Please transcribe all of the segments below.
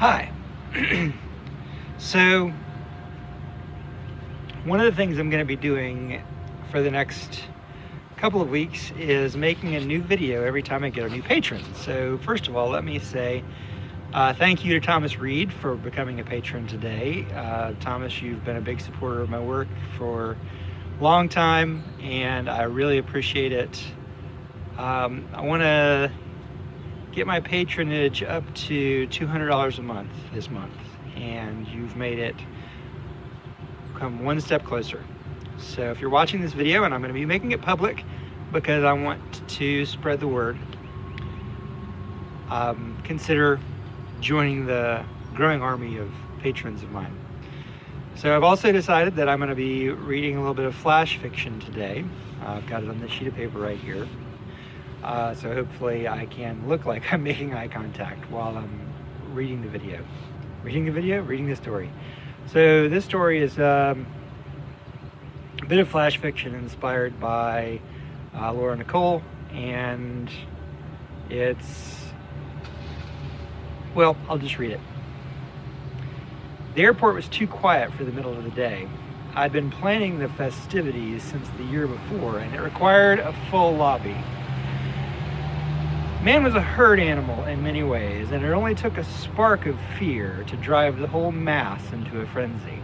Hi. So, one of the things I'm going to be doing for the next couple of weeks is making a new video every time I get a new patron. So, first of all, let me say thank you to Thomas Reed for becoming a patron today. Thomas, you've been a big supporter of my work for a long time, and I really appreciate it. I want to get my patronage up to $200 a month this month, and you've made it come one step closer. So if you're watching this video, and I'm going to be making it public because I want to spread the word, consider joining the growing army of patrons of mine. So I've also decided that I'm going to be reading a little bit of flash fiction today. I've got it on this sheet of paper right here. So hopefully I can look like I'm making eye contact while I'm reading the video. Reading the story. So this story is a bit of flash fiction inspired by Laura Nicole, and well, I'll just read it. The airport was too quiet for the middle of the day. I'd been planning the festivities since the year before, and it required a full lobby. Man was a herd animal in many ways, and it only took a spark of fear to drive the whole mass into a frenzy.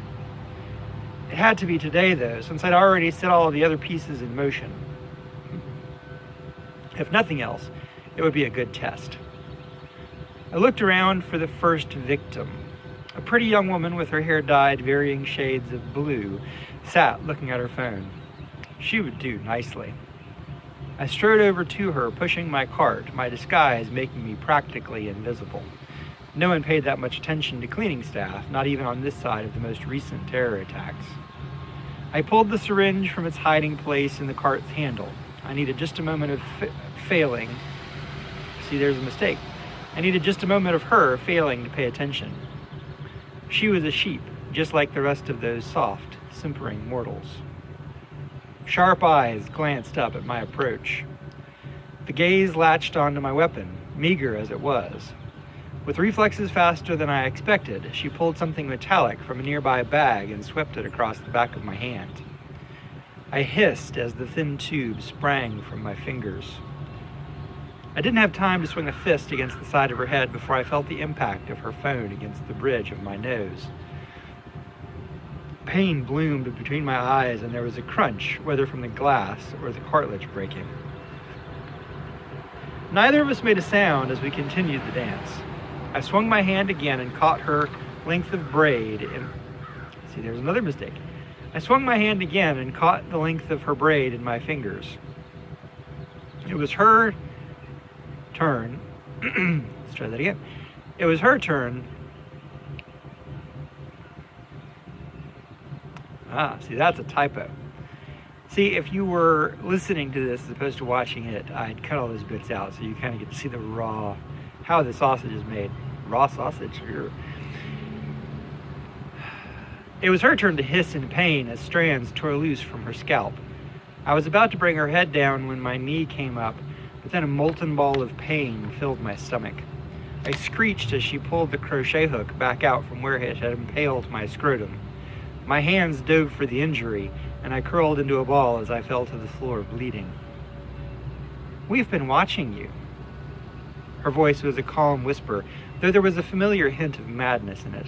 It had to be today, though, since I'd already set all of the other pieces in motion. If nothing else, it would be a good test. I looked around for the first victim. A pretty young woman with her hair dyed varying shades of blue sat looking at her phone. She would do nicely. I strode over to her, pushing my cart, my disguise making me practically invisible. No one paid that much attention to cleaning staff, not even on this side of the most recent terror attacks. I pulled the syringe from its hiding place in the cart's handle. I needed just a moment of failing. See, there's a mistake. I needed just a moment of her failing to pay attention. She was a sheep, just like the rest of those soft, simpering mortals. Sharp eyes glanced up at my approach. The gaze latched onto my weapon, meager as it was. With reflexes faster than I expected, she pulled something metallic from a nearby bag and swept it across the back of my hand. I hissed as the thin tube sprang from my fingers. I didn't have time to swing a fist against the side of her head before I felt the impact of her phone against the bridge of my nose. Pain bloomed between my eyes, and there was a crunch, whether from the glass or the cartilage breaking. Neither of us made a sound as we continued the dance. I swung my hand again and caught her length of braid See, there's another mistake. I swung my hand again and caught the length of her braid in my fingers. It was her turn. Let's try that again. It was her turn. See, that's a typo. See, if you were listening to this as opposed to watching it, I'd cut all those bits out so you kind of get to see the raw, how the sausage is made. Raw sausage. It was her turn to hiss in pain as strands tore loose from her scalp. I was about to bring her head down when my knee came up, but then a molten ball of pain filled my stomach. I screeched as she pulled the crochet hook back out from where it had impaled my scrotum. My hands dove for the injury, and I curled into a ball as I fell to the floor bleeding. "We've been watching you." Her voice was a calm whisper, though there was a familiar hint of madness in it.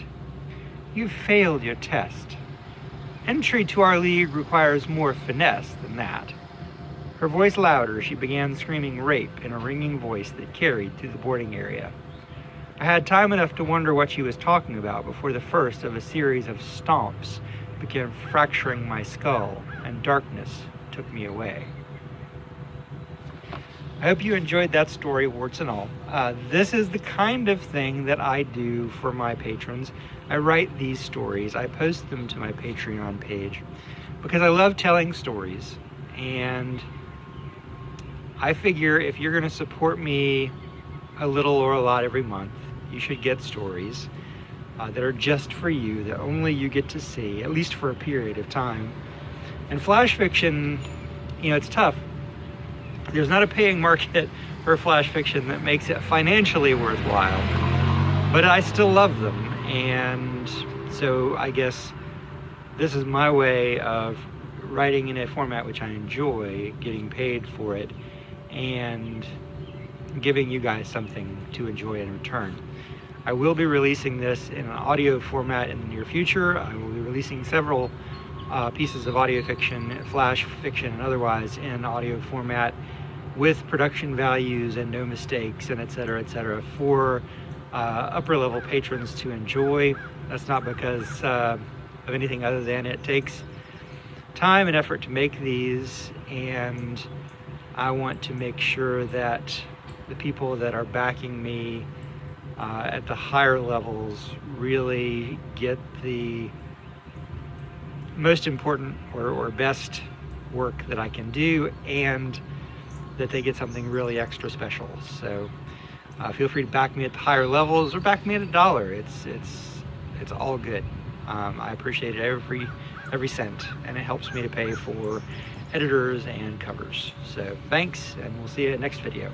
"You've failed your test. Entry to our league requires more finesse than that." Her voice louder, she began screaming rape in a ringing voice that carried through the boarding area. I had time enough to wonder what she was talking about before the first of a series of stomps began fracturing my skull, and darkness took me away. I hope you enjoyed that story, warts and all. This is the kind of thing that I do for my patrons. I write these stories. I post them to my Patreon page because I love telling stories. And I figure if you're going to support me a little or a lot every month, you should get stories that are just for you, that only you get to see, at least for a period of time. And flash fiction, it's tough. There's not a paying market for flash fiction that makes it financially worthwhile. but I still love them. And so I guess this is my way of writing in a format which I enjoy, getting paid for it, and giving you guys something to enjoy in return. I will be releasing this in an audio format in the near future. I will be releasing several pieces of audio fiction, flash fiction and otherwise, in audio format with production values and no mistakes and et cetera, for upper level patrons to enjoy. That's not because of anything other than it takes time and effort to make these, and I want to make sure that the people that are backing me at the higher levels really get the most important or best work that I can do, and that they get something really extra special. So feel free to back me at the higher levels or back me at $1. It's all good. I appreciate it every cent, and it helps me to pay for editors and covers. So thanks, and we'll see you next video.